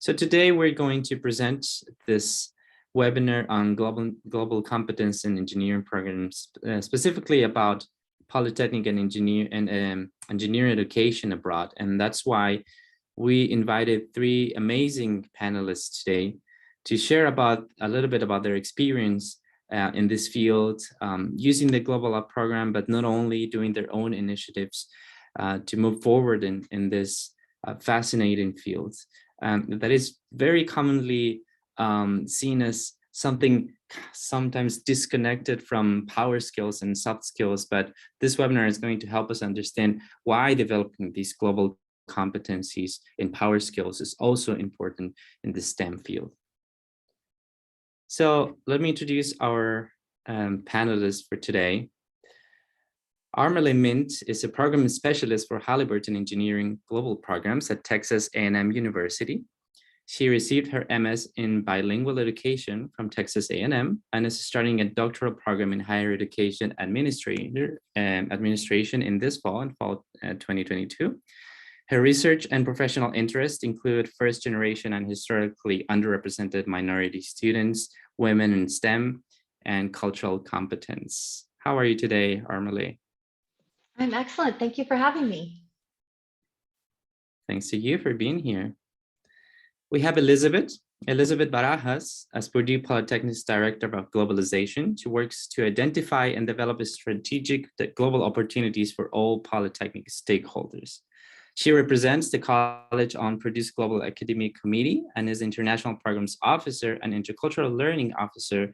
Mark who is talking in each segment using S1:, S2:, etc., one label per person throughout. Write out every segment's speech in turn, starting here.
S1: So today we're going to present this webinar on global competence in engineering programs, specifically about Polytechnic and engineering education abroad. And that's why we invited three amazing panelists today to share a little bit about their experience in this field, using the Global Up program, but not only doing their own initiatives to move forward in this fascinating field. That is very commonly seen as something sometimes disconnected from power skills and soft skills, but this webinar is going to help us understand why developing these global competencies in power skills is also important in the STEM field. So let me introduce our panelists for today. Armelle Mint is a program specialist for Halliburton Engineering Global Programs at Texas A&M University. She received her MS in bilingual education from Texas A&M and is starting a doctoral program in higher education administration in this fall, 2022. Her research and professional interests include first generation and historically underrepresented minority students, women in STEM, and cultural competence. How are you today, Armelle?
S2: I'm excellent. Thank you for having me.
S1: Thanks to you for being here. We have Elizabeth Barajas as Purdue Polytechnic's Director of Globalization. She works to identify and develop strategic global opportunities for all Polytechnic stakeholders. She represents the college on Purdue's Global Academic Committee and is International Programs Officer and Intercultural Learning Officer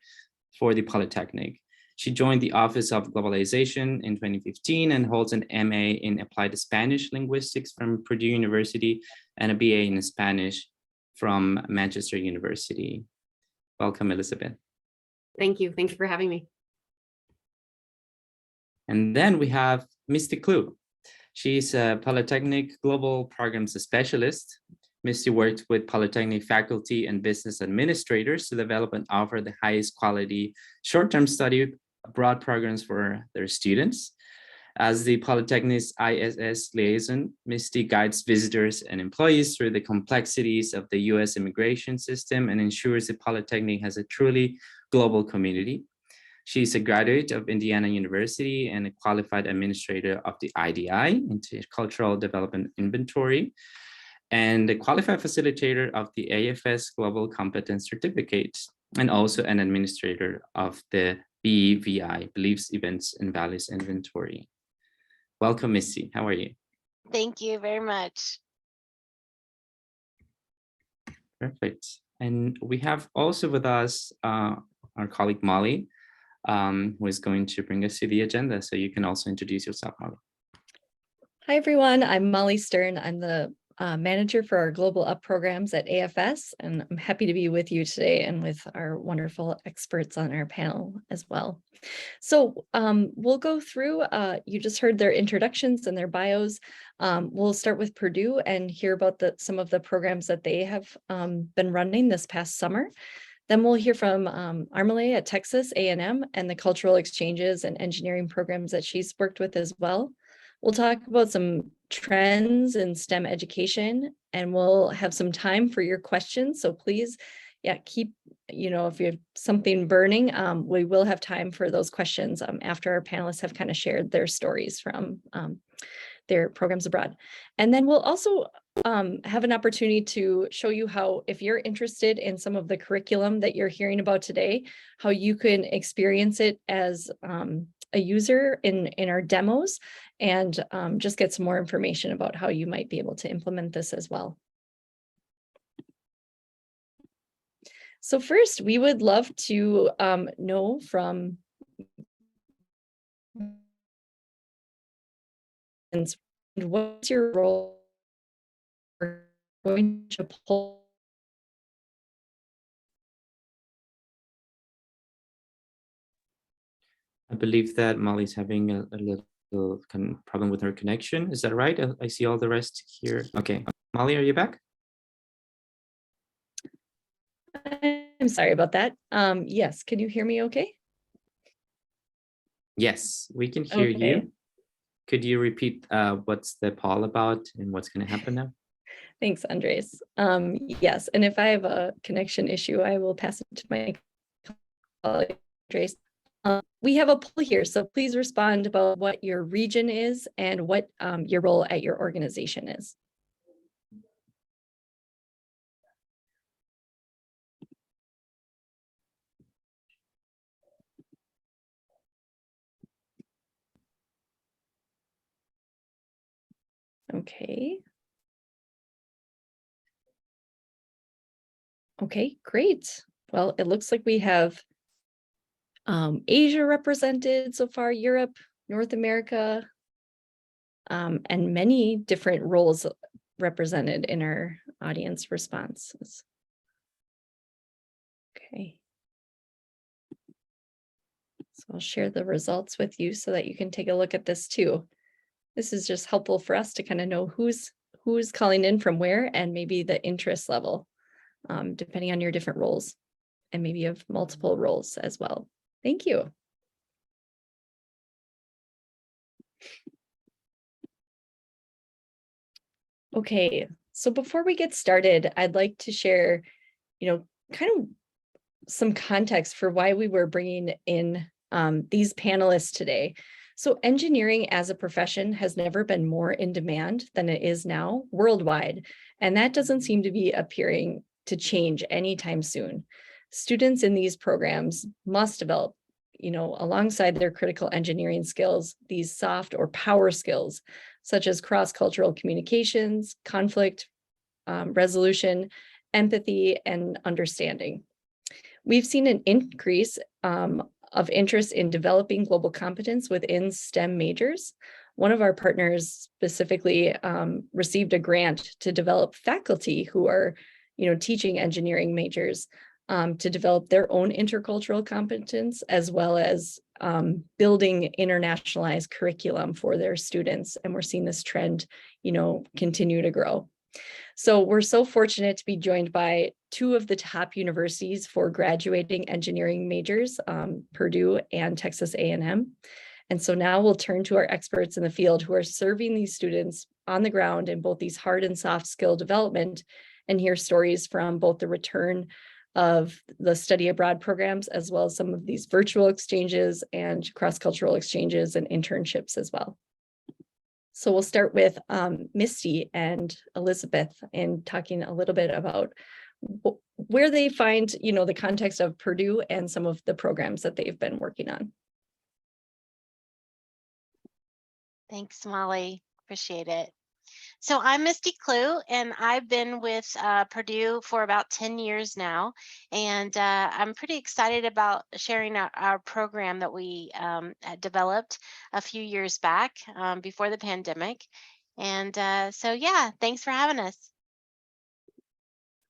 S1: for the Polytechnic. She joined the Office of Globalization in 2015 and holds an MA in Applied Spanish Linguistics from Purdue University and a BA in Spanish from Manchester University. Welcome, Elizabeth.
S3: Thank you. Thank you for having me.
S1: And then we have Misty Klug. She's a Polytechnic Global Programs Specialist. Misty worked with Polytechnic faculty and business administrators to develop and offer the highest quality short-term study abroad programs for their students. As the Polytechnic's ISS liaison, Misty guides visitors and employees through the complexities of the US immigration system and ensures the Polytechnic has a truly global community. She's a graduate of Indiana University and a qualified administrator of the IDI, Intercultural Development Inventory, and a qualified facilitator of the AFS Global Competence Certificate, and also an administrator of the BEVI, Beliefs, Events, and Values Inventory. Welcome, Missy. How are you?
S4: Thank you very much.
S1: Perfect. And we have also with us our colleague Molly, who is going to bring us to the agenda. So you can also introduce yourself, Molly.
S5: Hi, everyone. I'm Molly Stern. I'm the manager for our Global Up programs at AFS, and I'm happy to be with you today and with our wonderful experts on our panel as well. So we'll go through, you just heard their introductions and their bios. We'll start with Purdue and hear about some of the programs that they have been running this past summer. Then we'll hear from Armelle at Texas A&M and the cultural exchanges and engineering programs that she's worked with as well. We'll talk about some trends in STEM education, and we'll have some time for your questions. So please, keep, if you have something burning, we will have time for those questions after our panelists have kind of shared their stories from their programs abroad. And then we'll also have an opportunity to show you how, if you're interested in some of the curriculum that you're hearing about today, how you can experience it as a user in our demos, and just get some more information about how you might be able to implement this as well. So first, we would love to know from what's your role going to pull.
S1: I believe that Molly's having a little problem with her connection. Is that right? I see all the rest here. Okay. Molly, are you back?
S5: I'm sorry about that. Yes, can you hear me okay?
S1: Yes, we can hear you. Could you repeat what's the poll about and what's going to happen now?
S5: Thanks, Andres. Yes, and if I have a connection issue, I will pass it to my colleague, Andres. We have a poll here, so please respond about what your region is and what your role at your organization is. Okay. Okay, great. Well, it looks like we have Asia represented so far, Europe, North America, and many different roles represented in our audience responses. Okay. So I'll share the results with you so that you can take a look at this too. This is just helpful for us to kind of know who's calling in from where and maybe the interest level, depending on your different roles, and maybe you have multiple roles as well. Thank you. Okay, so before we get started, I'd like to share, kind of some context for why we were bringing in these panelists today. So engineering as a profession has never been more in demand than it is now worldwide, and that doesn't seem to be appearing to change anytime soon. Students in these programs must develop, alongside their critical engineering skills, these soft or power skills, such as cross-cultural communications, conflict resolution, empathy, and understanding. We've seen an increase of interest in developing global competence within STEM majors. One of our partners specifically received a grant to develop faculty who are, teaching engineering majors to develop their own intercultural competence, as well as building internationalized curriculum for their students. And we're seeing this trend, continue to grow. So we're so fortunate to be joined by two of the top universities for graduating engineering majors, Purdue and Texas A&M. And so now we'll turn to our experts in the field who are serving these students on the ground in both these hard and soft skill development, and hear stories from both the return of the study abroad programs, as well as some of these virtual exchanges and cross-cultural exchanges and internships as well. So we'll start with Misty and Elizabeth in talking a little bit about where they find, the context of Purdue and some of the programs that they've been working on.
S4: Thanks, Molly. Appreciate it. So I'm Misty Clue, and I've been with Purdue for about 10 years now. And I'm pretty excited about sharing our program that we developed a few years back before the pandemic. And so, yeah, thanks for having us.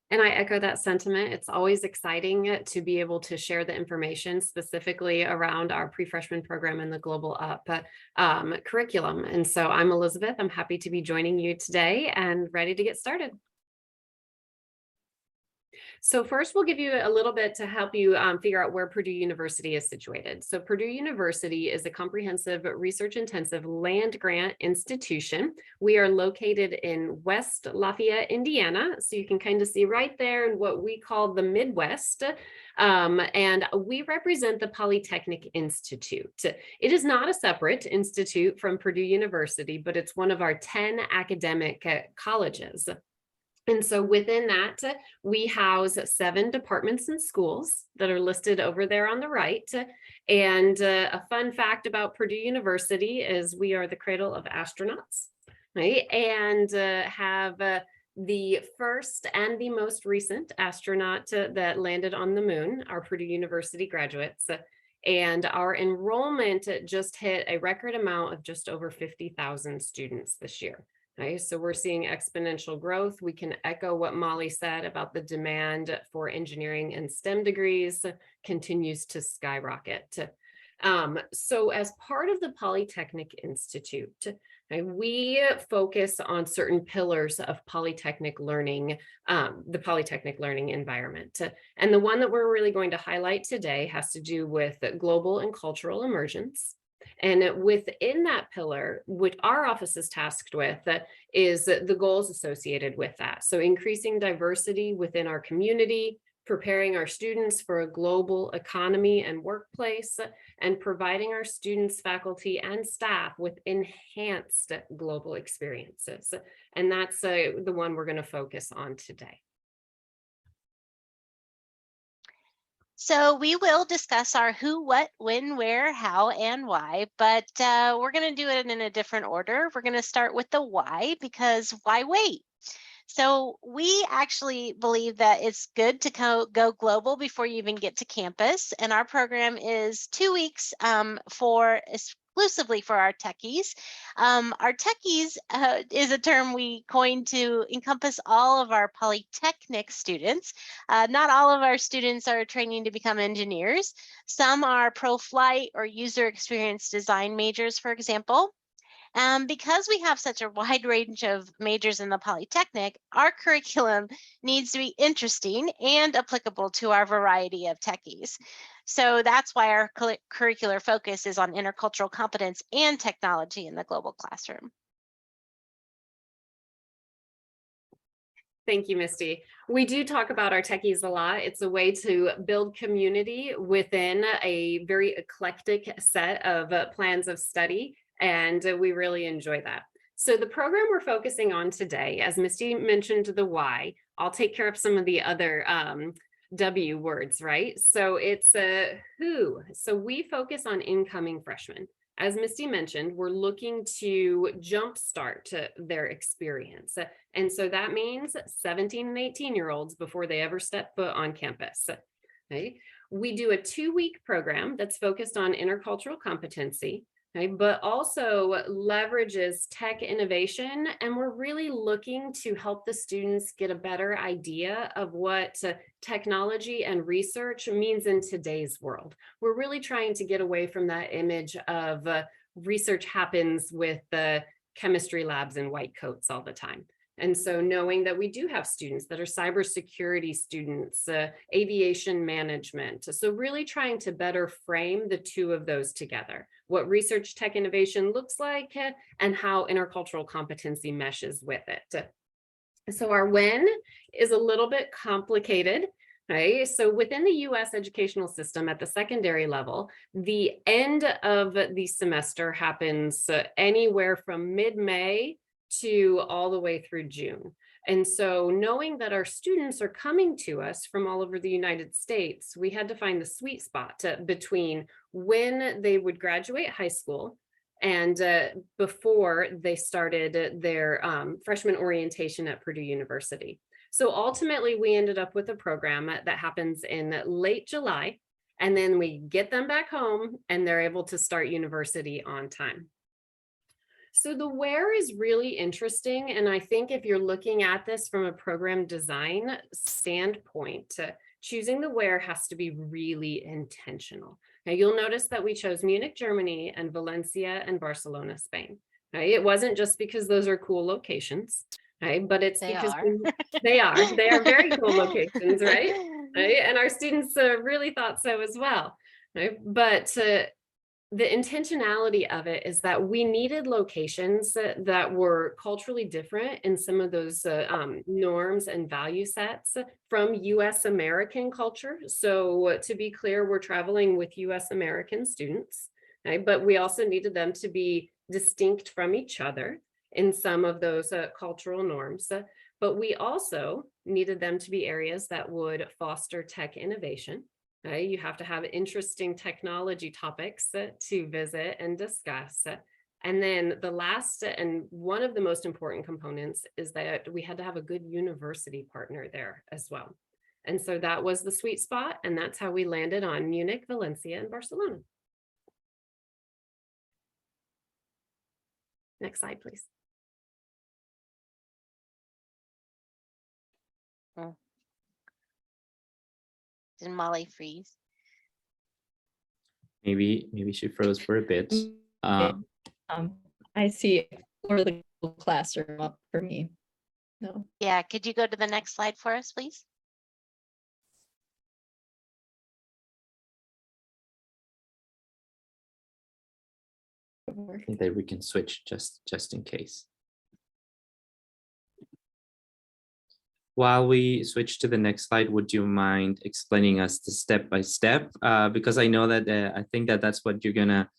S3: And I echo that sentiment. It's always exciting to be able to share the information specifically around our pre-freshman program and the Global Up curriculum. And so I'm Elizabeth. I'm happy to be joining you today and ready to get started. So first, we'll give you a little bit to help you figure out where Purdue University is situated. So Purdue University is a comprehensive research-intensive land-grant institution. We are located in West Lafayette, Indiana. So you can kind of see right there in what we call the Midwest. And we represent the Polytechnic Institute. It is not a separate institute from Purdue University, but it's one of our 10 academic colleges. And so within that, we house 7 departments and schools that are listed over there on the right. And a fun fact about Purdue University is we are the cradle of astronauts, right? And have the first and the most recent astronaut that landed on the moon, our Purdue University graduates. And our enrollment just hit a record amount of just over 50,000 students this year. Right, so we're seeing exponential growth. We can echo what Molly said about the demand for engineering and STEM degrees continues to skyrocket. So as part of the Polytechnic Institute, we focus on certain pillars of Polytechnic learning, the Polytechnic learning environment. And the one that we're really going to highlight today has to do with global and cultural emergence. And within that pillar, what our office is tasked with is the goals associated with that. So increasing diversity within our community, preparing our students for a global economy and workplace, and providing our students, faculty, and staff with enhanced global experiences. And that's the one we're going to focus on today.
S4: So we will discuss our who, what, when, where, how, and why, but we're going to do it in a different order. We're going to start with the why, because why wait? So we actually believe that it's good to go global before you even get to campus. And our program is 2 weeks exclusively for our techies. Our techies is a term we coined to encompass all of our Polytechnic students. Not all of our students are training to become engineers. Some are pro-flight or user experience design majors, for example. Because we have such a wide range of majors in the Polytechnic, our curriculum needs to be interesting and applicable to our variety of techies. So that's why our curricular focus is on intercultural competence and technology in the global classroom.
S3: Thank you, Misty. We do talk about our techies a lot. It's a way to build community within a very eclectic set of plans of study, and we really enjoy that. So the program we're focusing on today, as Misty mentioned the why, I'll take care of some of the other W words, right? So it's who. So we focus on incoming freshmen. As Misty mentioned, we're looking to jumpstart their experience. And so that means 17 and 18-year-olds before they ever step foot on campus. Okay? We do a 2-week program that's focused on intercultural competency, okay, but also leverages tech innovation. And we're really looking to help the students get a better idea of what technology and research means in today's world. We're really trying to get away from that image of research happens with the chemistry labs and white coats all the time. And so knowing that we do have students that are cybersecurity students, aviation management. So really trying to better frame the two of those together, what research tech innovation looks like and how intercultural competency meshes with it. So our when is a little bit complicated. Right. So within the US educational system at the secondary level, the end of the semester happens anywhere from mid-May to all the way through June. And so knowing that our students are coming to us from all over the United States, we had to find the sweet spot between when they would graduate high school and before they started their freshman orientation at Purdue University. So ultimately, we ended up with a program that happens in late July, and then we get them back home and they're able to start university on time. So the where is really interesting. And I think if you're looking at this from a program design standpoint, choosing the where has to be really intentional. Now you'll notice that we chose Munich, Germany, and Valencia and Barcelona, Spain. Right? It wasn't just because those are cool locations. Right, but it's because they are very cool locations, right? Right, and our students really thought so as well. Right, but the intentionality of it is that we needed locations that were culturally different in some of those norms and value sets from US American culture. So to be clear, we're traveling with US American students, right? But we also needed them to be distinct from each other in some of those cultural norms. But we also needed them to be areas that would foster tech innovation. Right? You have to have interesting technology topics to visit and discuss. And then the last and one of the most important components is that we had to have a good university partner there as well. And so that was the sweet spot. And that's how we landed on Munich, Valencia, and Barcelona. Next slide, please.
S4: Oh. Did Molly freeze?
S1: Maybe she froze for a bit.
S5: I see for the classroom up for me. No.
S4: Yeah, could you go to the next slide for us, please?
S5: work.
S1: I think that we can switch just in case. While we switch to the next slide, would you mind explaining us the step by step? Because I know that I think that that's what you're gonna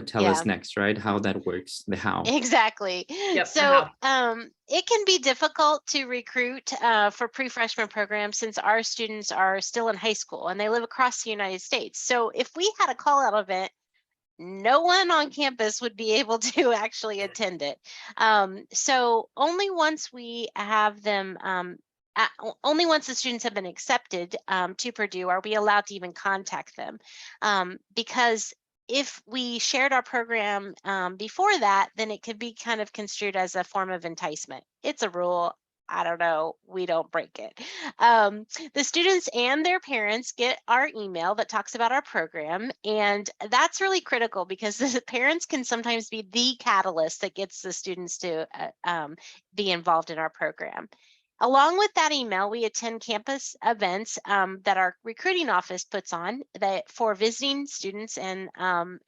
S1: tell us next, right? How that works, the how.
S4: Exactly.
S3: Yep,
S4: So it can be difficult to recruit for pre-freshman programs since our students are still in high school and they live across the United States. So if we had a call out event, no one on campus would be able to actually attend it. So only once we have them, only once the students have been accepted to Purdue are we allowed to even contact them. Because if we shared our program before that, then it could be kind of construed as a form of enticement. It's a rule. I don't know, we don't break it. The students and their parents get our email that talks about our program, and that's really critical because the parents can sometimes be the catalyst that gets the students to be involved in our program. Along with that email, we attend campus events that our recruiting office puts on that for visiting students and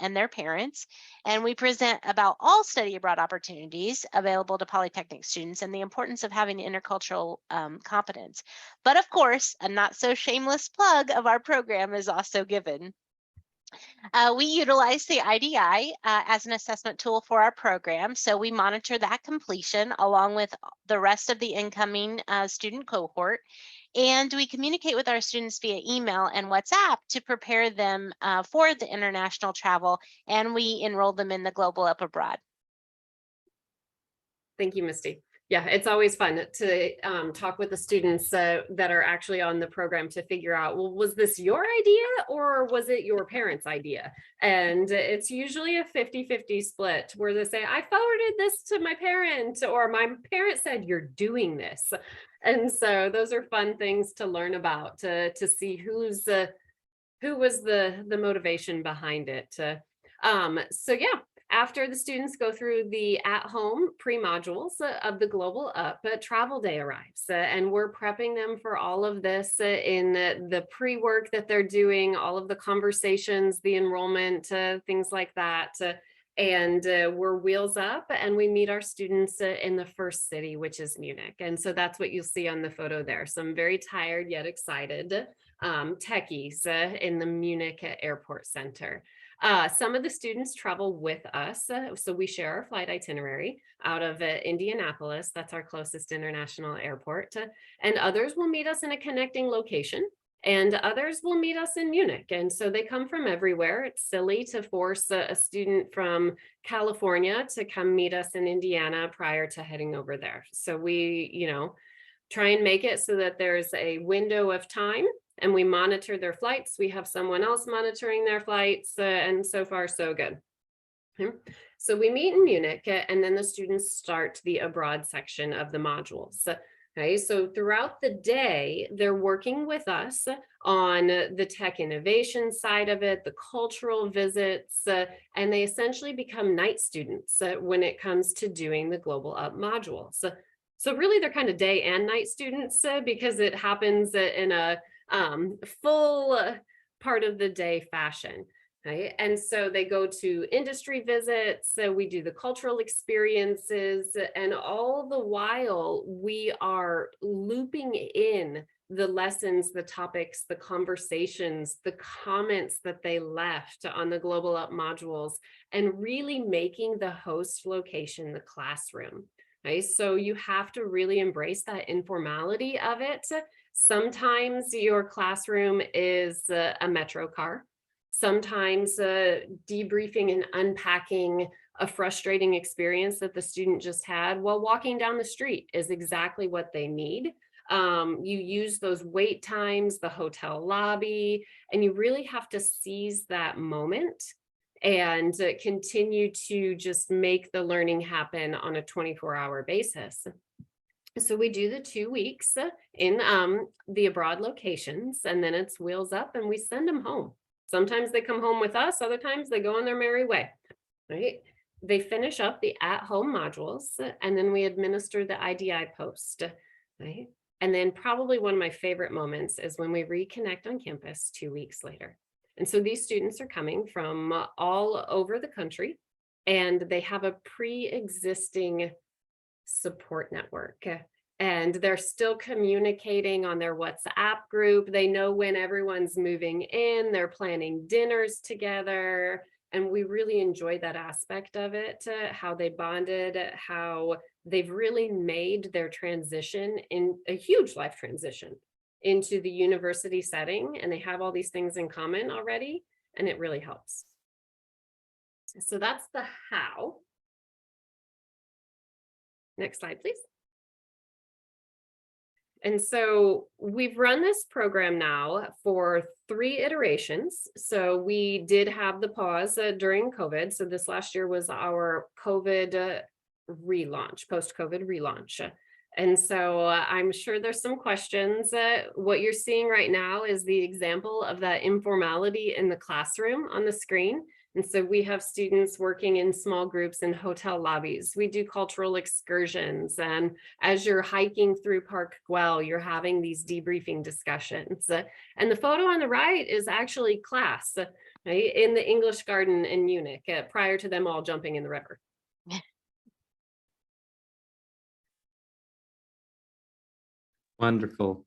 S4: their parents. And we present about all study abroad opportunities available to Polytechnic students and the importance of having intercultural competence. But of course, a not so shameless plug of our program is also given. We utilize the IDI as an assessment tool for our program. So we monitor that completion along with the rest of the incoming student cohort. And we communicate with our students via email and WhatsApp to prepare them for the international travel. And we enroll them in the Global Up Abroad.
S3: Thank you, Misty. Yeah, it's always fun to talk with the students that are actually on the program to figure out, well, was this your idea or was it your parents' idea? And it's usually a 50-50 split where they say, I forwarded this to my parent, or my parent said, you're doing this. And so those are fun things to learn about, to see who was the motivation behind it. So yeah. After the students go through the at-home pre-modules of the Global Up, travel day arrives, and we're prepping them for all of this in the pre-work that they're doing, all of the conversations, the enrollment, things like that. And we're wheels up and we meet our students in the first city, which is Munich. And so that's what you'll see on the photo there. Some very tired yet excited techies in the Munich Airport Center. Some of the students travel with us, so we share our flight itinerary out of Indianapolis. That's our closest international airport, and others will meet us in a connecting location, and others will meet us in Munich. And so they come from everywhere. It's silly to force a student from California to come meet us in Indiana prior to heading over there. So we, try and make it so that there's a window of time and we monitor their flights. We have someone else monitoring their flights, and so far so good. Okay. So we meet in Munich, and then the students start the abroad section of the modules. Okay, so throughout the day, they're working with us on the tech innovation side of it, the cultural visits, and they essentially become night students when it comes to doing the Global Up modules. So really, they're kind of day and night students because it happens in a full part of the day fashion. Right? And so they go to industry visits, so we do the cultural experiences, and all the while we are looping in the lessons, the topics, the conversations, the comments that they left on the Global Up modules, and really making the host location the classroom. Right? So you have to really embrace that informality of it. Sometimes your classroom is a metro car. Sometimes debriefing and unpacking a frustrating experience that the student just had while walking down the street is exactly what they need. You use those wait times, the hotel lobby, and you really have to seize that moment and continue to just make the learning happen on a 24-hour basis. So we do the 2 weeks in the abroad locations, and then it's wheels up and we send them home. Sometimes they come home with us, other times they go on their merry way, right? They finish up the at-home modules, and then we administer the IDI post, right? And then probably one of my favorite moments is when we reconnect on campus 2 weeks later. And so these students are coming from all over the country. and they have a pre-existing support network. And they're still communicating on their WhatsApp group. They know when everyone's moving in, they're planning dinners together. And we really enjoyed that aspect of it, how they bonded, how they've really made their transition in a huge life transition into the university setting. And they have all these things in common already, and it really helps. So that's the how. Next slide, please. And so we've run this program now for 3 iterations. So we did have the pause during COVID. So this last year was our COVID relaunch, post-COVID relaunch. And so I'm sure there's some questions. What you're seeing right now is the example of that informality in the classroom on the screen. And so we have students working in small groups in hotel lobbies. We do cultural excursions. And as you're hiking through Park Güell, you're having these debriefing discussions. And the photo on the right is actually class, right, in the English garden in Munich, prior to them all jumping in the river.
S1: Wonderful.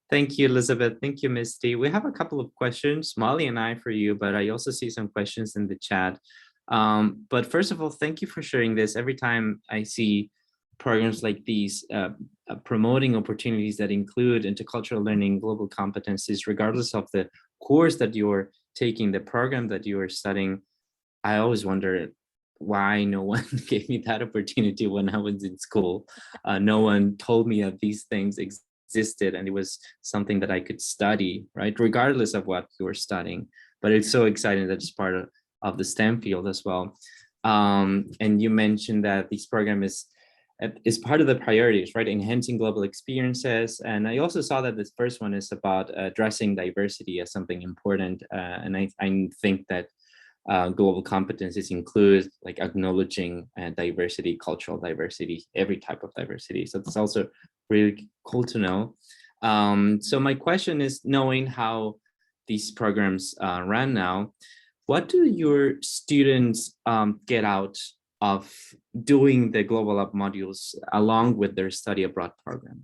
S1: Thank you, Elizabeth. Thank you, Misty. We have a couple of questions, Molly and I, for you, but I also see some questions in the chat. But first of all, thank you for sharing this. Every time I see programs like these, promoting opportunities that include intercultural learning, global competencies, regardless of the course that you're taking, the program that you are studying, I always wonder why no one gave me that opportunity when I was in school. No one told me that these things existed and it was something that I could study, right? Regardless of what you were studying. But it's so exciting that it's part of the STEM field as well. And you mentioned that this program is part of the priorities, right? Enhancing global experiences. And I also saw that this first one is about addressing diversity as something important. And I think that global competencies include like acknowledging diversity, cultural diversity, every type of diversity. So it's also really cool to know. So my question is, knowing how these programs run now, what do your students get out of doing the Global Up modules along with their study abroad program?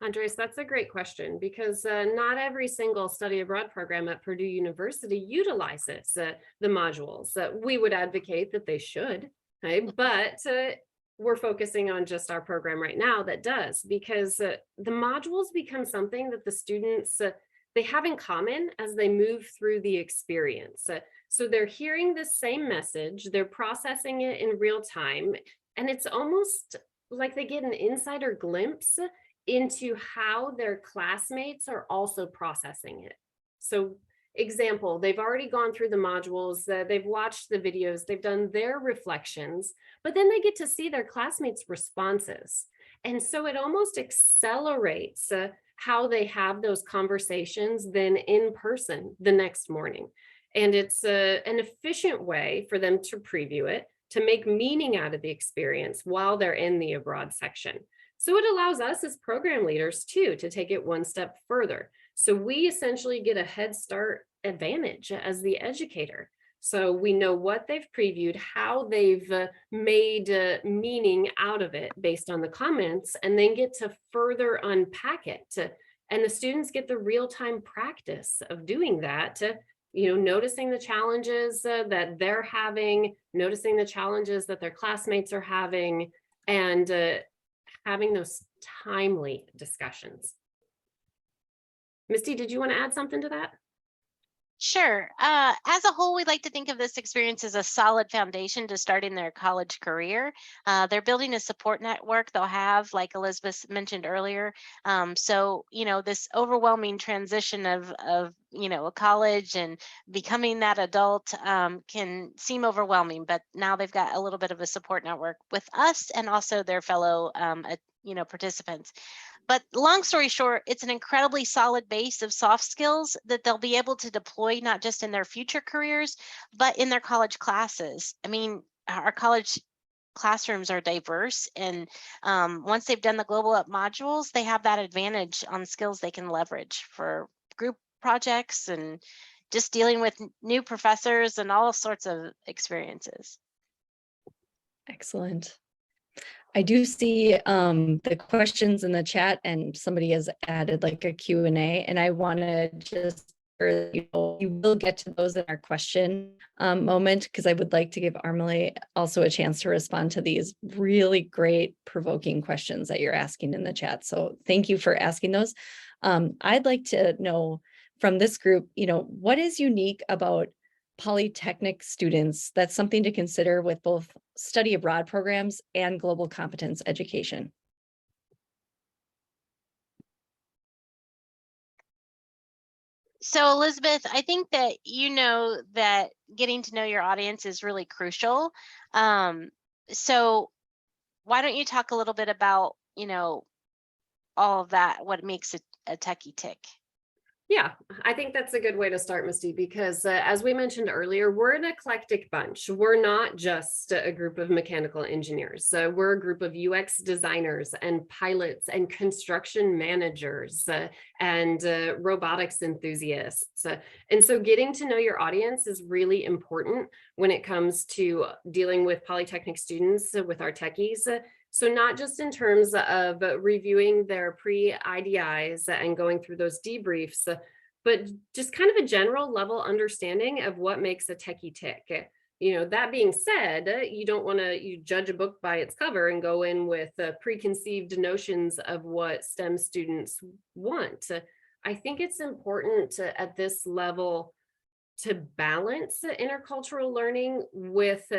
S3: Andres, that's a great question, because not every single study abroad program at Purdue University utilizes the modules. We would advocate that they should, right? But we're focusing on just our program right now that does, because the modules become something that the students, they have in common as they move through the experience. So they're hearing the same message, they're processing it in real time, and it's almost like they get an insider glimpse into how their classmates are also processing it. So example, they've already gone through the modules, they've watched the videos, they've done their reflections, but then they get to see their classmates' responses. And so it almost accelerates how they have those conversations then in person the next morning. And it's an efficient way for them to preview it, to make meaning out of the experience while they're in the abroad section. So it allows us as program leaders too to take it one step further. So we essentially get a head start advantage as the educator. So we know what they've previewed, how they've made meaning out of it based on the comments, and then get to further unpack it. And the students get the real-time practice of doing that, noticing the challenges that they're having, noticing the challenges that their classmates are having, and having those timely discussions. Misty, did you want to add something to that?
S4: Sure. As a whole, we like to think of this experience as a solid foundation to starting their college career. They're building a support network they'll have, like Elizabeth mentioned earlier. So, this overwhelming transition of a college and becoming that adult can seem overwhelming, but now they've got a little bit of a support network with us and also their fellow participants. But long story short, it's an incredibly solid base of soft skills that they'll be able to deploy not just in their future careers, but in their college classes. I mean, our college classrooms are diverse, and once they've done the Global Up modules, they have that advantage on skills they can leverage for group projects and just dealing with new professors and all sorts of experiences.
S5: Excellent. I do see the questions in the chat, and somebody has added like a Q&A, and I want to just, you will get to those in our question moment, because I would like to give Armelle also a chance to respond to these really great provoking questions that you're asking in the chat. So thank you for asking those. I'd like to know from this group, what is unique about Polytechnic students that's something to consider with both study abroad programs and global competence education?
S4: So Elizabeth, I think that that getting to know your audience is really crucial. So why don't you talk a little bit about, all of that, what makes a techie tick?
S3: Yeah, I think that's a good way to start, Misty, because as we mentioned earlier, we're an eclectic bunch. We're not just a group of mechanical engineers. We're a group of UX designers and pilots and construction managers and robotics enthusiasts. And so getting to know your audience is really important when it comes to dealing with Polytechnic students, with our techies. So not just in terms of reviewing their pre-IDIs and going through those debriefs, but just kind of a general level understanding of what makes a techie tick. That being said, you don't want to judge a book by its cover and go in with preconceived notions of what STEM students want. I think it's important at this level to balance intercultural learning with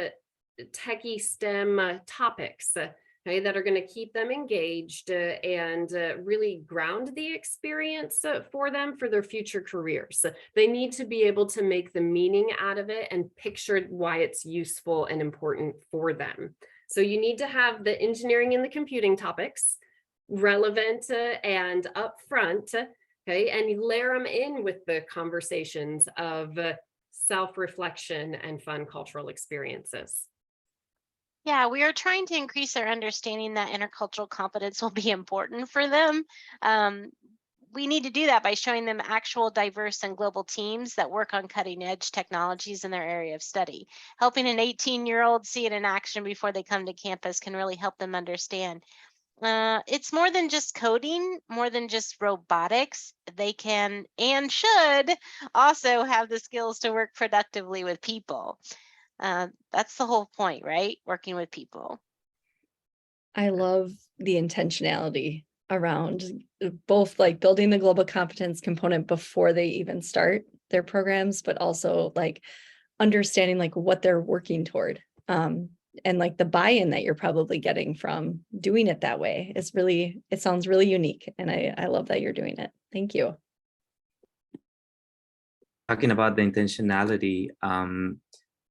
S3: techie STEM topics. Okay, that are going to keep them engaged and really ground the experience for them for their future careers. They need to be able to make the meaning out of it and picture why it's useful and important for them. So you need to have the engineering and the computing topics relevant and upfront, okay, and you layer them in with the conversations of self-reflection and fun cultural experiences.
S4: Yeah, we are trying to increase their understanding that intercultural competence will be important for them. We need to do that by showing them actual diverse and global teams that work on cutting edge technologies in their area of study. Helping an 18-year-old see it in action before they come to campus can really help them understand. It's more than just coding, more than just robotics. They can and should also have the skills to work productively with people. That's the whole point, right? Working with people.
S5: I love the intentionality around both like building the global competence component before they even start their programs, but also like understanding like what they're working toward. And like the buy-in that you're probably getting from doing it that way is really, it sounds really unique. And I love that you're doing it. Thank you.
S1: Talking about the intentionality,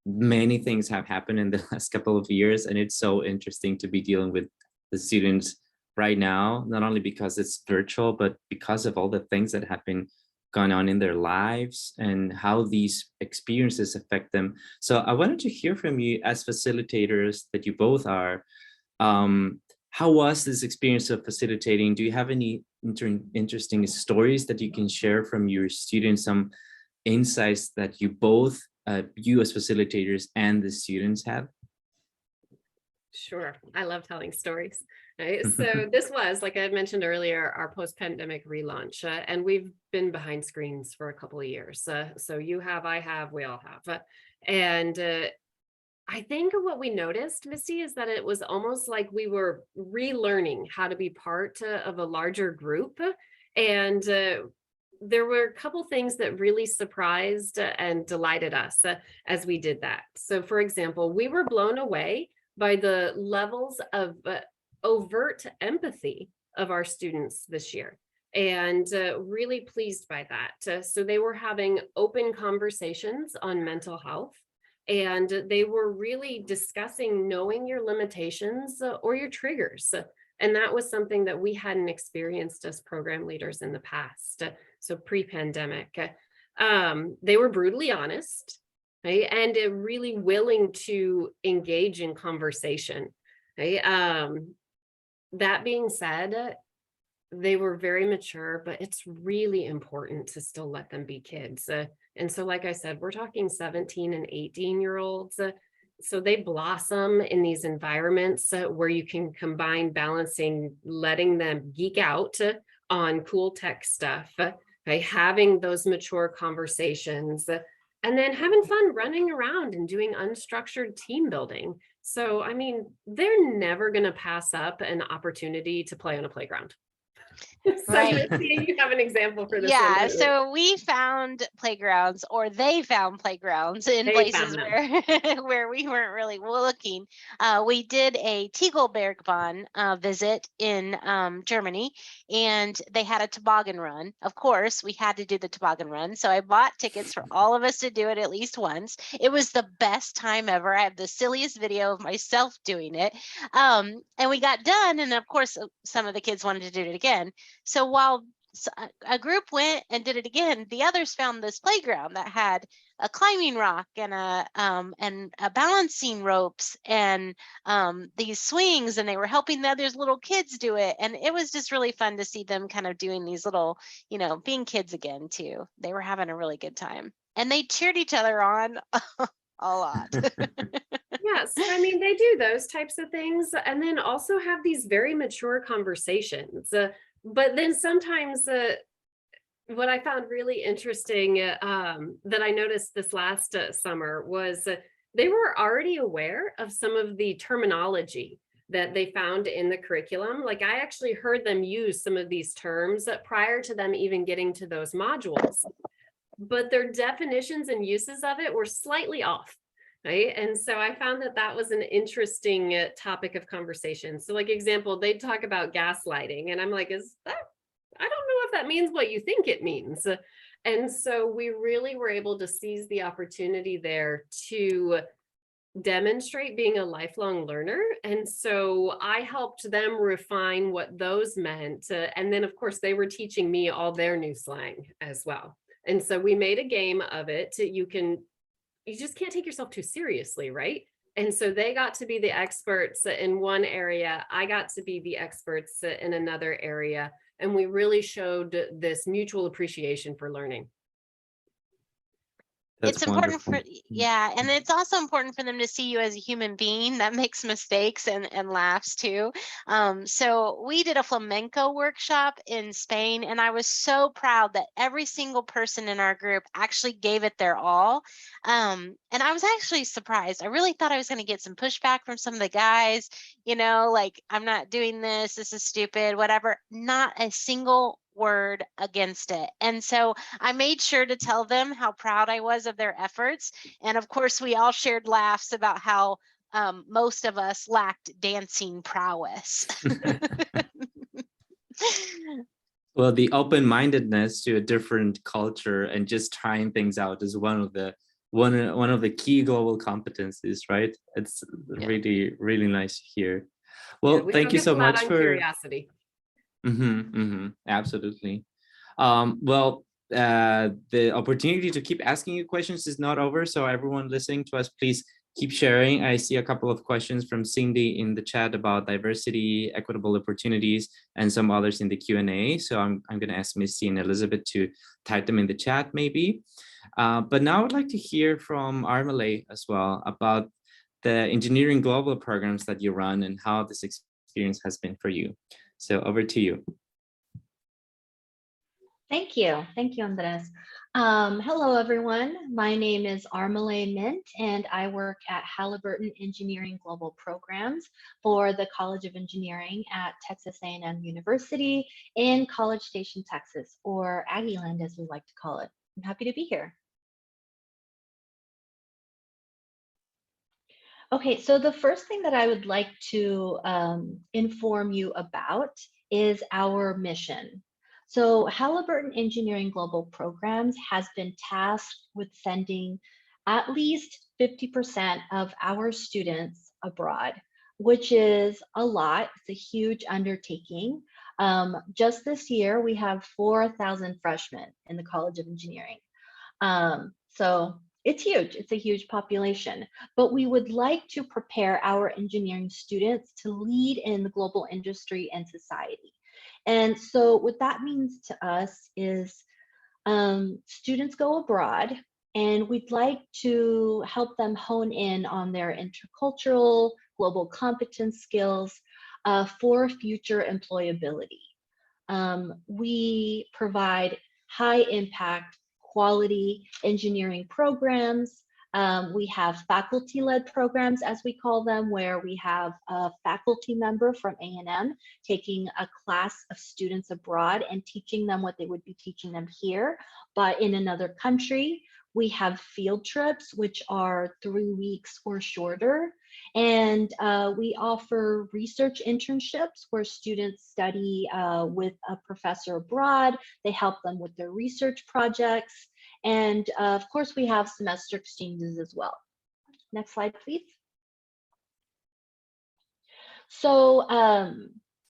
S1: many things have happened in the last couple of years, and it's so interesting to be dealing with the students right now, not only because it's virtual, but because of all the things that have been going on in their lives and how these experiences affect them. So I wanted to hear from you as facilitators that you both are. How was this experience of facilitating? Do you have any interesting stories that you can share from your students, some insights that you both you as facilitators and the students have?
S3: Sure, I love telling stories. Right? So this was, like I had mentioned earlier, our post-pandemic relaunch, and we've been behind screens for a couple of years. So you have, I have, we all have. And I think what we noticed, Misty, is that it was almost like we were relearning how to be part of a larger group. And there were a couple things that really surprised and delighted us as we did that. So for example, we were blown away by the levels of overt empathy of our students this year, and really pleased by that. So they were having open conversations on mental health, and they were really discussing knowing your limitations or your triggers. And that was something that we hadn't experienced as program leaders in the past. So pre-pandemic, they were brutally honest, right? And really willing to engage in conversation, right? That being said, they were very mature, but it's really important to still let them be kids. And so, like I said, we're talking 17 and 18-year-olds. So they blossom in these environments where you can combine balancing, letting them geek out on cool tech stuff, by having those mature conversations, and then having fun running around and doing unstructured team building. So, I mean, they're never going to pass up an opportunity to play on a playground. So,
S4: Right.
S3: Misty, you have an example for this one.
S4: Yeah,
S3: too.
S4: so we found playgrounds, or they found playgrounds in
S3: They
S4: places
S3: found them.
S4: where where we weren't really looking. We did a Tegelbergbahn visit in Germany, and they had a toboggan run. Of course, we had to do the toboggan run, so I bought tickets for all of us to do it at least once. It was the best time ever. I have the silliest video of myself doing it, and we got done, and of course, some of the kids wanted to do it again. So while a group went and did it again, the others found this playground that had a climbing rock and a balancing ropes and these swings, and they were helping the others little kids do it. And it was just really fun to see them kind of doing these little, being kids again too. They were having a really good time, and they cheered each other on a lot.
S3: Yes, I mean, they do those types of things, and then also have these very mature conversations. But then sometimes what I found really interesting that I noticed this last summer was they were already aware of some of the terminology that they found in the curriculum. Like, I actually heard them use some of these terms prior to them even getting to those modules, but their definitions and uses of it were slightly off. Right. And so I found that that was an interesting topic of conversation. So, like, example, they'd talk about gaslighting, and I'm like, I don't know if that means what you think it means. And so we really were able to seize the opportunity there to demonstrate being a lifelong learner. And so I helped them refine what those meant. And then, of course, they were teaching me all their new slang as well. And so we made a game of it. You just can't take yourself too seriously, right? And so they got to be the experts in one area. I got to be the experts in another area. And we really showed this mutual appreciation for learning.
S1: That's
S4: It's important
S1: wonderful.
S4: and it's also important for them to see you as a human being that makes mistakes and laughs too. So we did a flamenco workshop in Spain, and I was so proud that every single person in our group actually gave it their all. And I was actually surprised. I really thought I was going to get some pushback from some of the guys, like, I'm not doing this is stupid, whatever. Not a single word against it. And so I made sure to tell them how proud I was of their efforts. And of course, we all shared laughs about how most of us lacked dancing prowess.
S1: Well, the open-mindedness to a different culture and just trying things out is one of the key global competencies, right? It's really, really nice to hear. Well, thank you so much for
S3: curiosity.
S1: Absolutely. Well, the opportunity to keep asking you questions is not over. So everyone listening to us, please keep sharing. I see a couple of questions from Cindy in the chat about diversity, equitable opportunities, and some others in the Q&A. So I'm going to ask Misty and Elizabeth to type them in the chat maybe. But now I'd like to hear from Armale as well about the engineering global programs that you run and how this experience has been for you. So over to you.
S2: Thank you. Thank you, Andres. Hello, everyone. My name is Armale Mint, and I work at Halliburton Engineering Global Programs for the College of Engineering at Texas A&M University in College Station, Texas, or Aggieland, as we like to call it. I'm happy to be here. Okay, so the first thing that I would like to inform you about is our mission. So Halliburton Engineering Global Programs has been tasked with sending at least 50% of our students abroad, which is a lot. It's a huge undertaking. Just this year, we have 4,000 freshmen in the College of Engineering. So it's huge. It's a huge population, but we would like to prepare our engineering students to lead in the global industry and society. And so what that means to us is students go abroad, and we'd like to help them hone in on their intercultural, global competence skills for future employability. We provide high impact, quality engineering programs. We have faculty-led programs, as we call them, where we have a faculty member from A&M taking a class of students abroad and teaching them what they would be teaching them here, but in another country. We have field trips, which are 3 weeks or shorter. And we offer research internships where students study with a professor abroad. They help them with their research projects. And of course, we have semester exchanges as well. Next slide, please. So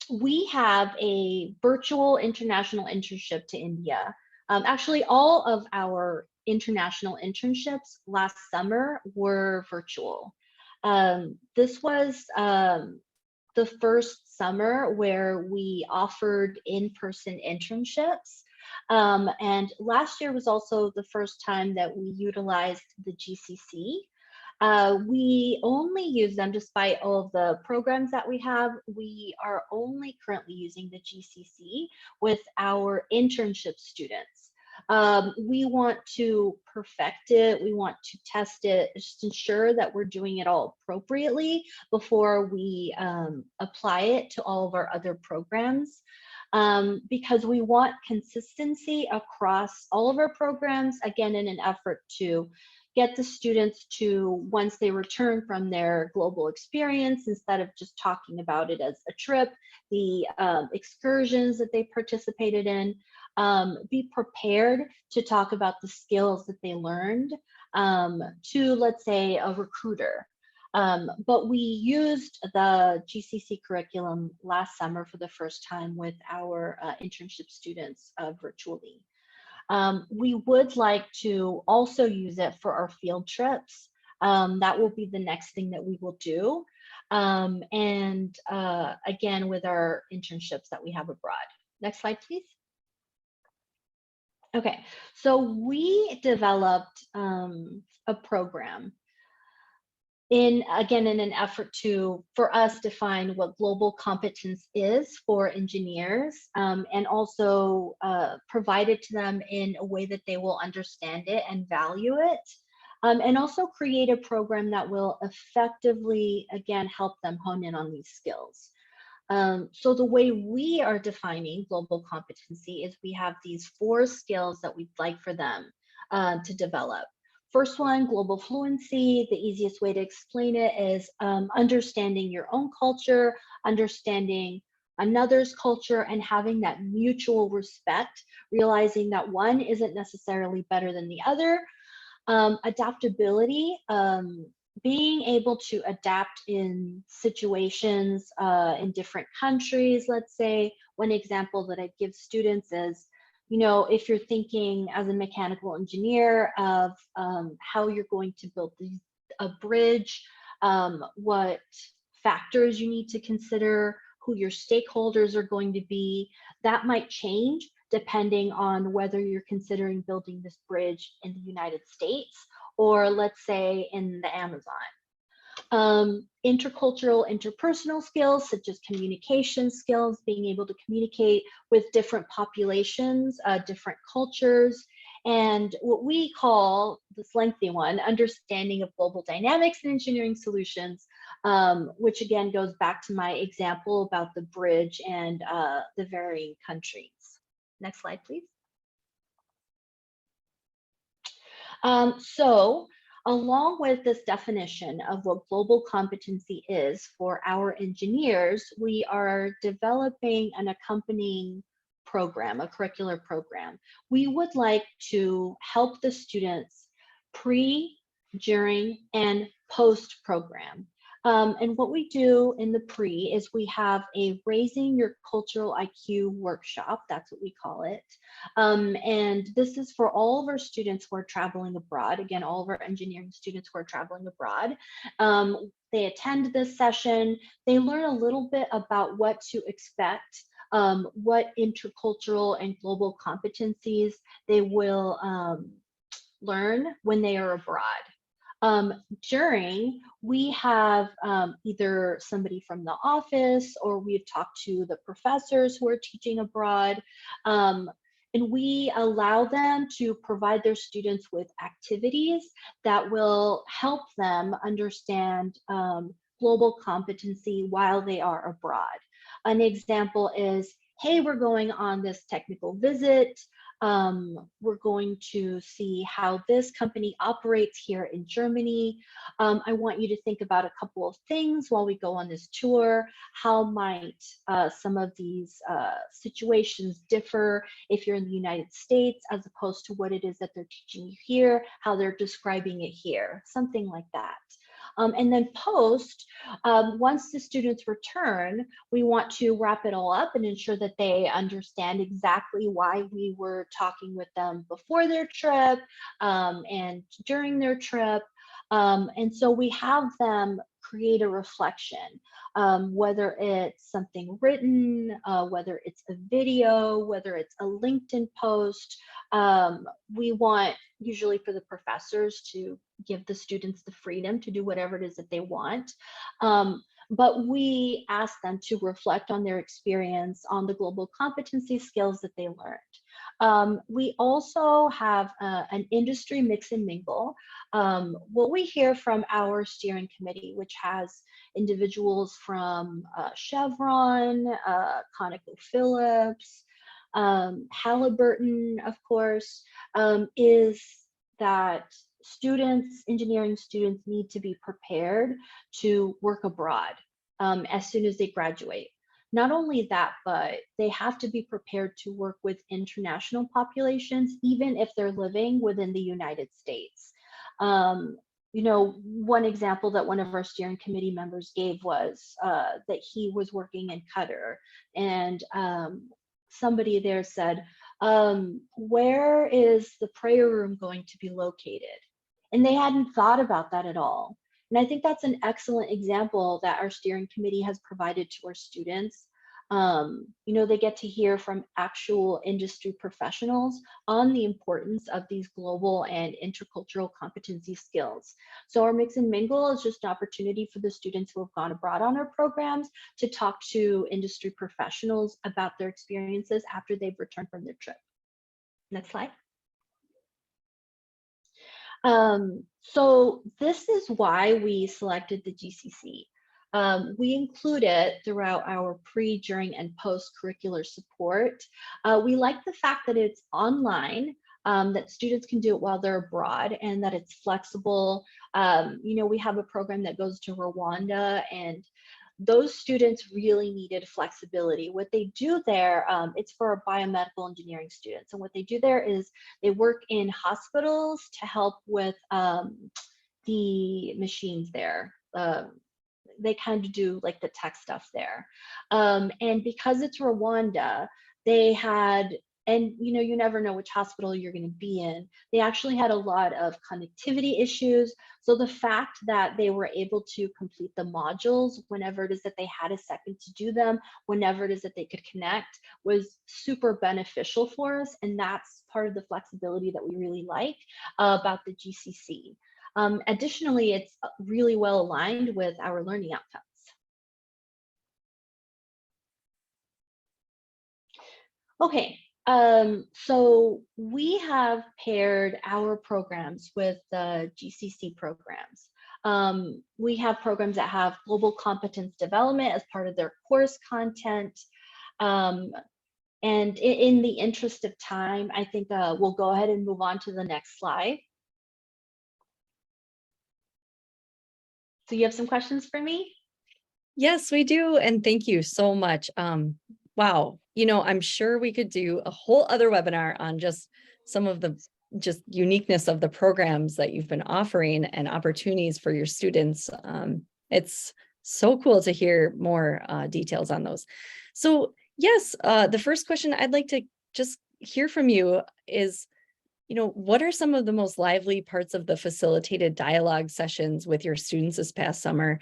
S2: we have a virtual international internship to India. Actually, all of our international internships last summer were virtual. This was the first summer where we offered in-person internships. And last year was also the first time that we utilized the GCC. We only use them, despite all of the programs that we have, we are only currently using the GCC with our internship students. We want to perfect it. We want to test it, just ensure that we're doing it all appropriately before we apply it to all of our other programs. Because we want consistency across all of our programs, again, in an effort to get the students to, once they return from their global experience, instead of just talking about it as a trip, the excursions that they participated in, be prepared to talk about the skills that they learned to, let's say, a recruiter. But we used the GCC curriculum last summer for the first time with our internship students virtually. We would like to also use it for our field trips. That will be the next thing that we will do. And again, with our internships that we have abroad. Next slide, please. Okay, so we developed a program in an effort to, for us, define what global competence is for engineers, and also provide it to them in a way that they will understand it and value it, and also create a program that will effectively, again, help them hone in on these skills. So the way we are defining global competency is we have these 4 skills that we'd like for them to develop. First one, global fluency. The easiest way to explain it is understanding your own culture, understanding another's culture, and having that mutual respect, realizing that one isn't necessarily better than the other. Adaptability, being able to adapt in situations in different countries. Let's say one example that I give students is, you know, if you're thinking as a mechanical engineer of how you're going to build a bridge, what factors you need to consider, who your stakeholders are going to be, that might change depending on whether you're considering building this bridge in the United States or, let's say, in the Amazon. Intercultural, interpersonal skills such as communication skills, being able to communicate with different populations, different cultures, and what we call, this lengthy one, understanding of global dynamics and engineering solutions, which again goes back to my example about the bridge and the varying countries. Next slide, please. So along with this definition of what global competency is for our engineers, we are developing an accompanying program, a curricular program. We would like to help the students pre, during, and post program. And what we do in the pre is we have a Raising Your Cultural IQ workshop, that's what we call it. And this is for all of our students who are traveling abroad. Again, all of our engineering students who are traveling abroad. They attend this session, they learn a little bit about what to expect what intercultural and global competencies they will learn when they are abroad. We have either somebody from the office, or we've talked to the professors who are teaching abroad, and we allow them to provide their students with activities that will help them understand global competency while they are abroad. An example is, hey, we're going on this technical visit. We're going to see how this company operates here in Germany. I want you to think about a couple of things while we go on this tour. How might some of these situations differ if you're in the United States, as opposed to what it is that they're teaching you here, how they're describing it here, something like that. And then once the students return, we want to wrap it all up and ensure that they understand exactly why we were talking with them before their trip and during their trip. And so we have them create a reflection, whether it's something written, whether it's a video, whether it's a LinkedIn post. We want usually for the professors to give the students the freedom to do whatever it is that they want. But we ask them to reflect on their experience on the global competency skills that they learned. We also have an industry mix and mingle. What we hear from our steering committee, which has individuals from Chevron, ConocoPhillips, Halliburton, of course, is that engineering students need to be prepared to work abroad as soon as they graduate. Not only that, but they have to be prepared to work with international populations, even if they're living within the United States. One example that one of our steering committee members gave was that he was working in Qatar, and somebody there said, where is the prayer room going to be located? And they hadn't thought about that at all. And I think that's an excellent example that our steering committee has provided to our students. They get to hear from actual industry professionals on the importance of these global and intercultural competency skills. So our mix and mingle is just an opportunity for the students who have gone abroad on our programs to talk to industry professionals about their experiences after they've returned from their trip. Next slide. So this is why we selected the GCC. We include it throughout our pre, during, and post-curricular support. We like the fact that it's online, that students can do it while they're abroad, and that it's flexible. We have a program that goes to Rwanda, and those students really needed flexibility. What they do there, it's for our biomedical engineering students. And what they do there is they work in hospitals to help with the machines there. They kind of do like the tech stuff there. And because it's Rwanda, they had, and you never know which hospital you're going to be in. They actually had a lot of connectivity issues. So the fact that they were able to complete the modules whenever it is that they had a second to do them, whenever it is that they could connect, was super beneficial for us. And that's part of the flexibility that we really like about the GCC. Additionally, it's really well aligned with our learning outcomes. Okay. So we have paired our programs with the GCC programs. We have programs that have global competence development as part of their course content. And in the interest of time, I think we'll go ahead and move on to the next slide. So you have some questions for me?
S5: Yes, we do. And thank you so much. Wow. I'm sure we could do a whole other webinar on just some of the uniqueness of the programs that you've been offering and opportunities for your students. It's so cool to hear more details on those. So yes, the first question I'd like to just hear from you is, what are some of the most lively parts of the facilitated dialogue sessions with your students this past summer?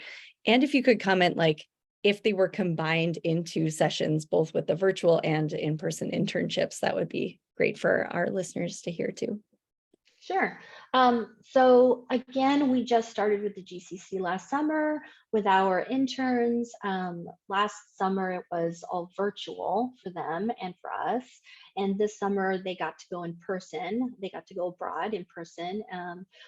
S5: And if you could comment, like, if they were combined into sessions, both with the virtual and in-person internships, that would be great for our listeners to hear too.
S2: Sure. So again, we just started with the GCC last summer with our interns. Last summer, it was all virtual for them and for us. And this summer, they got to go in person. They got to go abroad in person.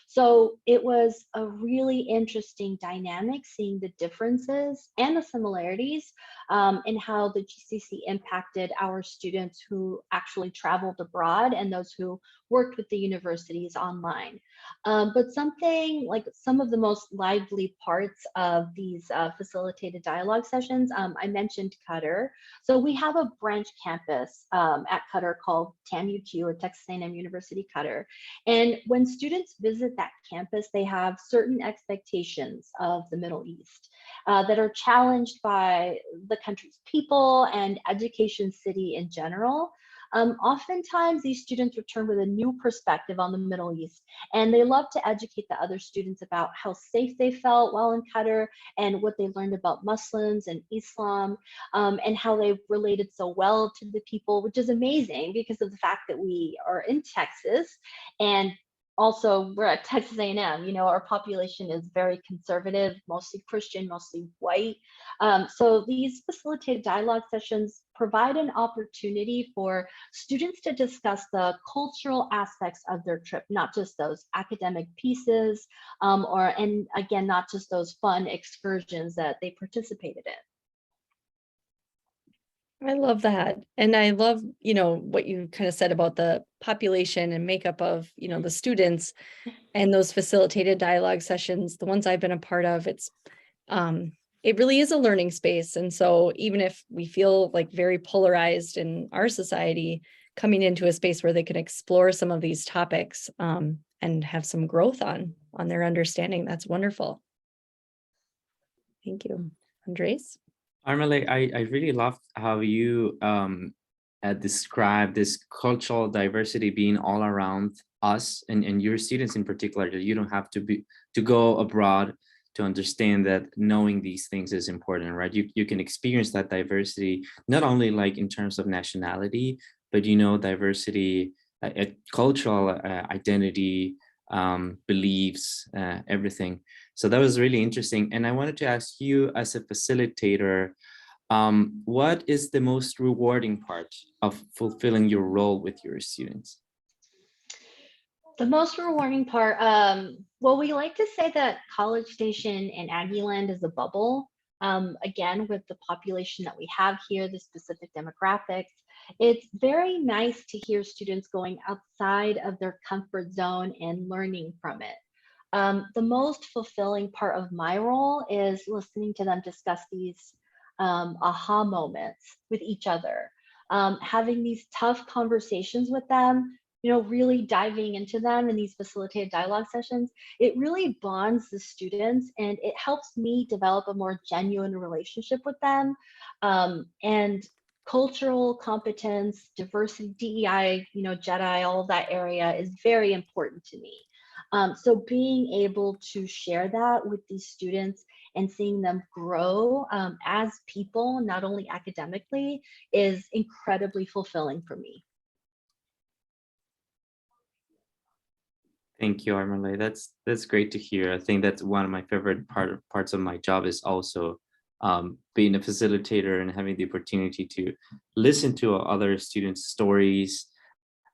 S2: So it was a really interesting dynamic seeing the differences and the similarities in how the GCC impacted our students who actually traveled abroad and those who worked with the universities online. But something like some of the most lively parts of these facilitated dialogue sessions, I mentioned Qatar. So we have a branch campus at Qatar called TAMU or Texas A&M University Qatar. And when students visit that campus, they have certain expectations of the Middle East that are challenged by the country's people and education city in general. Oftentimes these students return with a new perspective on the Middle East, and they love to educate the other students about how safe they felt while in Qatar and what they learned about Muslims and Islam, and how they related so well to the people, which is amazing because of the fact that we are in Texas and also we're at Texas A&M. You know, our population is very conservative, mostly Christian, mostly white. So these facilitated dialogue sessions provide an opportunity for students to discuss the cultural aspects of their trip, not just those academic pieces, and again, not just those fun excursions that they participated in.
S5: I love that. And I love, what you kind of said about the population and makeup of, the students and those facilitated dialogue sessions, the ones I've been a part of. It really is a learning space. And so even if we feel like very polarized in our society, coming into a space where they can explore some of these topics and have some growth on their understanding, that's wonderful. Thank you. Andres?
S1: Armelle, I really loved how you described this cultural diversity being all around us and your students in particular, that you don't have to go abroad to understand that knowing these things is important, right? You can experience that diversity, not only like in terms of nationality, but diversity, cultural identity, beliefs, everything. So that was really interesting. And I wanted to ask you, as a facilitator, what is the most rewarding part of fulfilling your role with your students?
S2: The most rewarding part, well, we like to say that College Station and Aggieland is a bubble. Again, with the population that we have here, the specific demographics, it's very nice to hear students going outside of their comfort zone and learning from it. The most fulfilling part of my role is listening to them discuss these aha moments with each other, having these tough conversations with them, really diving into them in these facilitated dialogue sessions. It really bonds the students and it helps me develop a more genuine relationship with them. And cultural competence, diversity, DEI, JEDI, all of that area is very important to me. So being able to share that with these students and seeing them grow as people, not only academically, is incredibly fulfilling for me.
S1: Thank you, Armelle. That's great to hear. I think that's one of my favorite parts of my job is also being a facilitator and having the opportunity to listen to other students' stories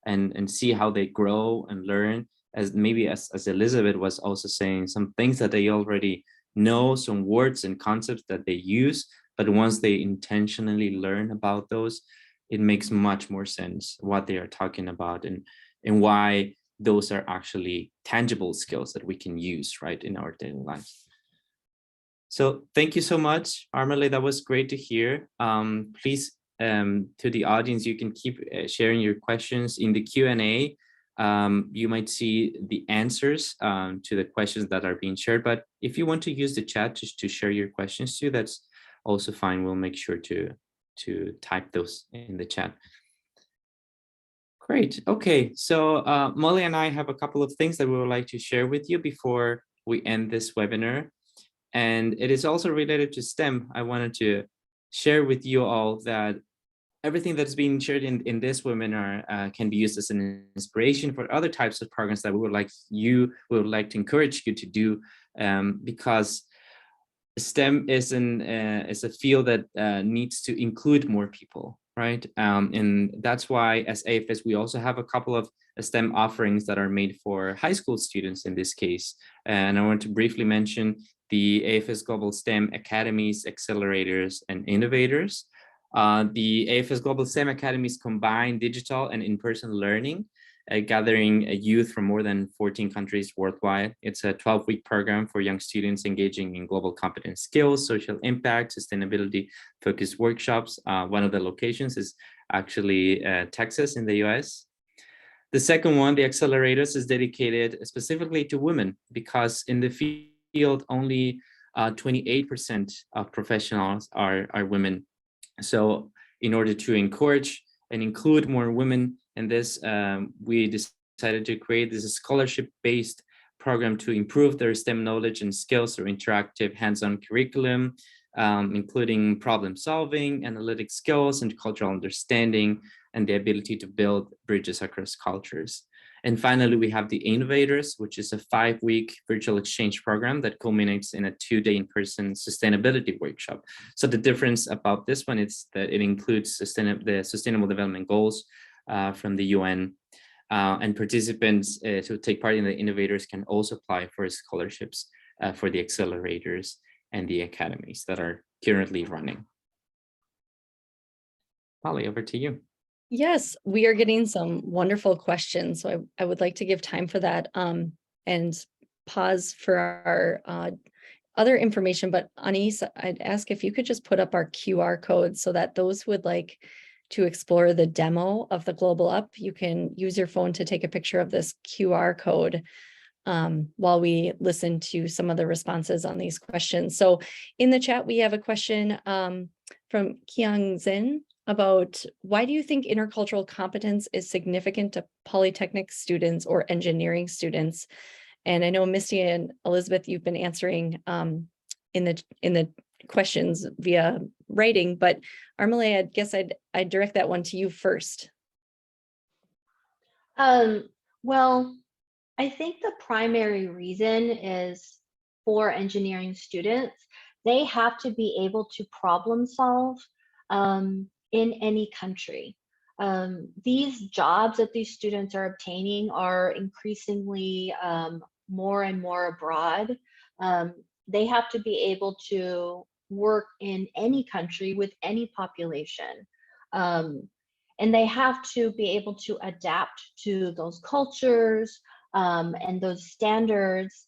S1: and see how they grow and learn. As Elizabeth was also saying, some things that they already know, some words and concepts that they use, but once they intentionally learn about those, it makes much more sense what they are talking about and why those are actually tangible skills that we can use right in our daily life. So thank you so much, Armelle. That was great to hear. Please, to the audience, you can keep sharing your questions in the Q&A. You might see the answers to the questions that are being shared, but if you want to use the chat just to share your questions too, that's also fine. We'll make sure to type those in the chat. Great. Okay, so Molly and I have a couple of things that we would like to share with you before we end this webinar. And it is also related to STEM. I wanted to share with you all that everything that's being shared in this webinar can be used as an inspiration for other types of programs that we would like to encourage you to do, because STEM is a field that needs to include more people, right? And that's why as AFS, we also have a couple of STEM offerings that are made for high school students in this case. And I want to briefly mention the AFS Global STEM Academies, Accelerators, and Innovators. The AFS Global STEM Academies combine digital and in-person learning, gathering youth from more than 14 countries worldwide. It's a 12-week program for young students engaging in global competence skills, social impact, sustainability-focused workshops. One of the locations is actually Texas in the US. The second one, the Accelerators, is dedicated specifically to women, because in the field, only 28% of professionals are women. So in order to encourage and include more women in this, we decided to create this scholarship-based program to improve their STEM knowledge and skills through interactive hands-on curriculum, including problem solving, analytic skills, and cultural understanding, and the ability to build bridges across cultures. And finally, we have the Innovators, which is a 5-week virtual exchange program that culminates in a 2-day in-person sustainability workshop. So the difference about this one is that it includes the Sustainable Development Goals from the UN, and participants who take part in the Innovators can also apply for scholarships for the Accelerators and the academies that are currently running. Polly, over to you.
S5: Yes, we are getting some wonderful questions. So I would like to give time for that and pause for our other information. But Anis, I'd ask if you could just put up our QR code so that those who would like to explore the demo of the Global Up, you can use your phone to take a picture of this QR code while we listen to some of the responses on these questions. So in the chat, we have a question from Kiang Zin about why do you think intercultural competence is significant to Polytechnic students or engineering students? And I know Misty and Elizabeth, you've been answering in the questions via writing, but Armale, I guess I'd direct that one to you first.
S2: Well, I think the primary reason is for engineering students, they have to be able to problem solve in any country. These jobs that these students are obtaining are increasingly more and more abroad. They have to be able to work in any country with any population. And they have to be able to adapt to those cultures and those standards,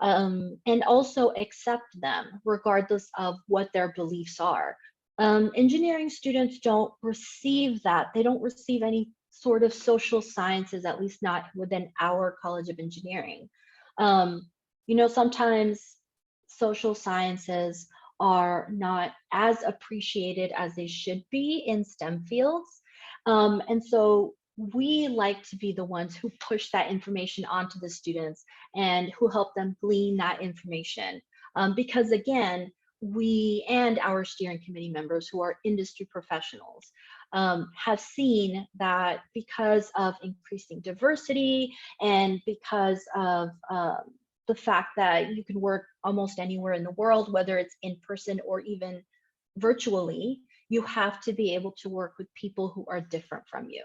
S2: and also accept them regardless of what their beliefs are. Engineering students don't receive that. They don't receive any sort of social sciences, at least not within our College of Engineering. You know, sometimes social sciences are not as appreciated as they should be in STEM fields. And so we like to be the ones who push that information onto the students and who help them glean that information. Because again, we and our steering committee members who are industry professionals have seen that because of increasing diversity and because of the fact that you can work almost anywhere in the world, whether it's in person or even virtually, you have to be able to work with people who are different from you.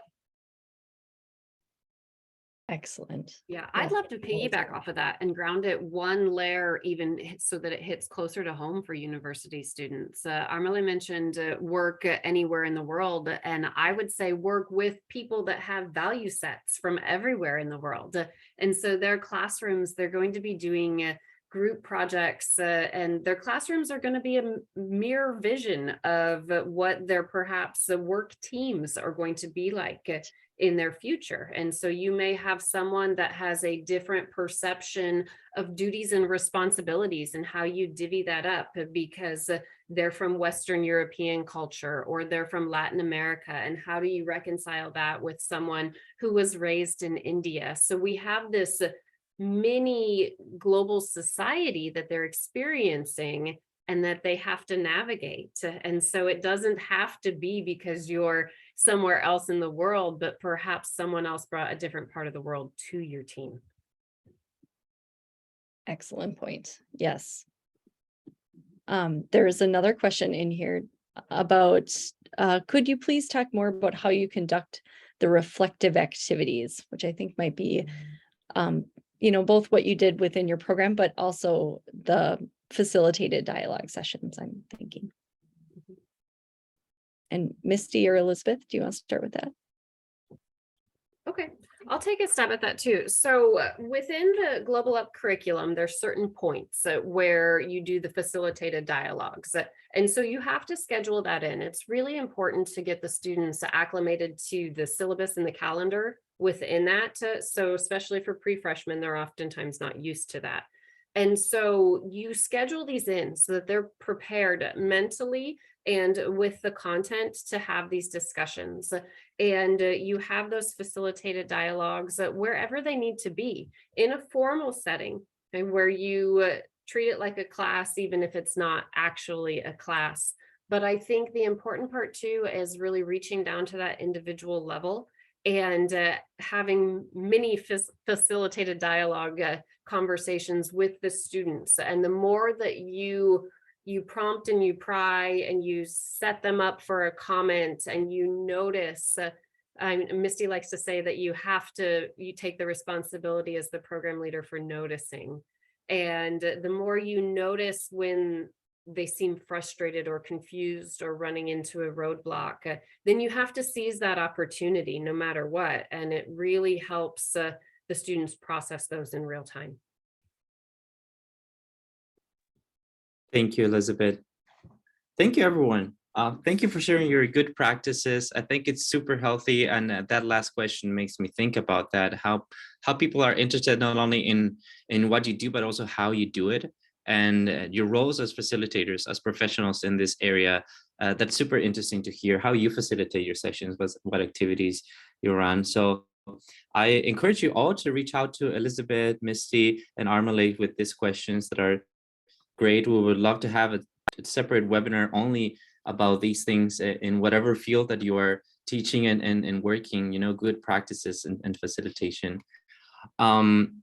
S5: Excellent.
S3: Yeah, I'd love to piggyback off of that and ground it one layer even so that it hits closer to home for university students. Armelle mentioned work anywhere in the world, and I would say work with people that have value sets from everywhere in the world. And so their classrooms, they're going to be doing group projects and their classrooms are going to be a mirror vision of what their perhaps work teams are going to be like in their future. And so you may have someone that has a different perception of duties and responsibilities and how you divvy that up because they're from Western European culture or they're from Latin America. And how do you reconcile that with someone who was raised in India? So we have this mini global society that they're experiencing and that they have to navigate. And so it doesn't have to be because you're somewhere else in the world, but perhaps someone else brought a different part of the world to your team.
S5: Excellent point. Yes. There is another question in here about, could you please talk more about how you conduct the reflective activities, which I think might be, both what you did within your program, but also the facilitated dialogue sessions, I'm thinking. And Misty or Elizabeth, do you want to start with that?
S3: Okay, I'll take a stab at that too. So within the Global Up curriculum, there's certain points where you do the facilitated dialogues. And so you have to schedule that in. It's really important to get the students acclimated to the syllabus and the calendar within that. So especially for pre-freshmen, they're oftentimes not used to that. And so you schedule these in so that they're prepared mentally and with the content to have these discussions. And you have those facilitated dialogues wherever they need to be in a formal setting, and where you treat it like a class, even if it's not actually a class. But I think the important part too is really reaching down to that individual level and having many facilitated dialogue conversations with the students. And the more that you prompt and you pry and you set them up for a comment and you notice, Misty likes to say that you take the responsibility as the program leader for noticing. And the more you notice when they seem frustrated or confused or running into a roadblock, then you have to seize that opportunity no matter what. And it really helps the students process those in real time.
S1: Thank you, Elizabeth. Thank you, everyone. Thank you for sharing your good practices. I think it's super healthy. And that last question makes me think about that, how people are interested not only in what you do, but also how you do it. And your roles as facilitators, as professionals in this area. That's super interesting to hear how you facilitate your sessions, what activities you run. So I encourage you all to reach out to Elizabeth, Misty, and Armalate with these questions that are great. We would love to have a separate webinar only about these things in whatever field that you are teaching and working, good practices and facilitation.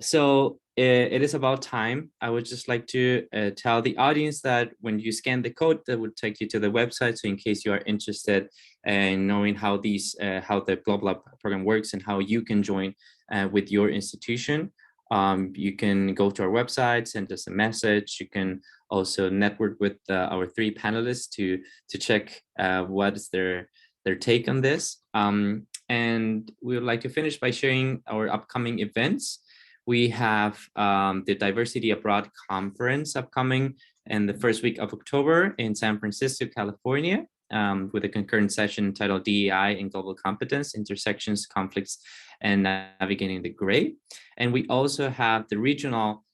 S1: So it is about time. I would just like to tell the audience that when you scan the code, that would take you to the website. So in case you are interested in knowing how the Global Up program works and how you can join with your institution, you can go to our website, send us a message. You can also network with our 3 panelists to check what is their take on this. And we would like to finish by sharing our upcoming events. We have the Diversity Abroad Conference upcoming in the first week of October in San Francisco, California, with a concurrent session entitled DEI and Global Competence, Intersections, Conflicts, and Navigating the Gray. And we also have the regional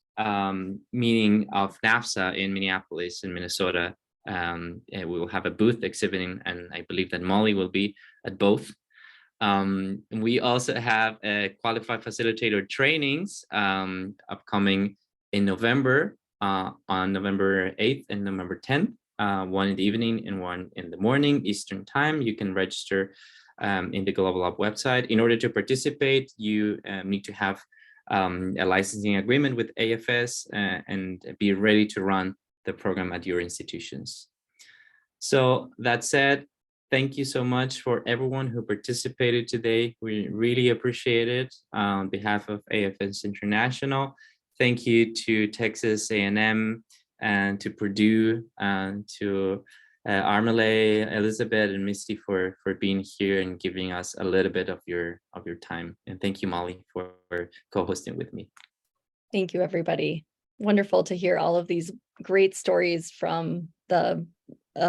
S1: meeting of NAFSA in Minneapolis in Minnesota. And we will have a booth exhibiting, and I believe that Molly will be at both. We also have qualified facilitator trainings upcoming in November, on November 8th and November 10th, one in the evening and one in the morning Eastern time. You can register in the Global Up website. In order to participate, you need to have a licensing agreement with AFS and be ready to run the program at your institutions. So that said, thank you so much for everyone who participated today. We really appreciate it. On behalf of AFS International, thank you to Texas A&M and to Purdue and to Armale, Elizabeth, and Misty for being here and giving us a little bit of your time. And thank you, Molly, for co-hosting with me.
S5: Thank you, everybody. Wonderful to hear all of these great stories from the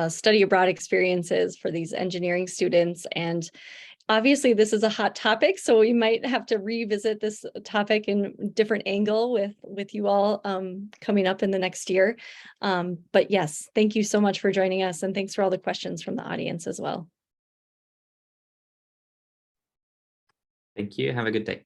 S5: study abroad experiences for these engineering students. And obviously this is a hot topic, so we might have to revisit this topic in a different angle with you all coming up in the next year. But yes, thank you so much for joining us, and thanks for all the questions from the audience as well.
S1: Thank you. Have a good day.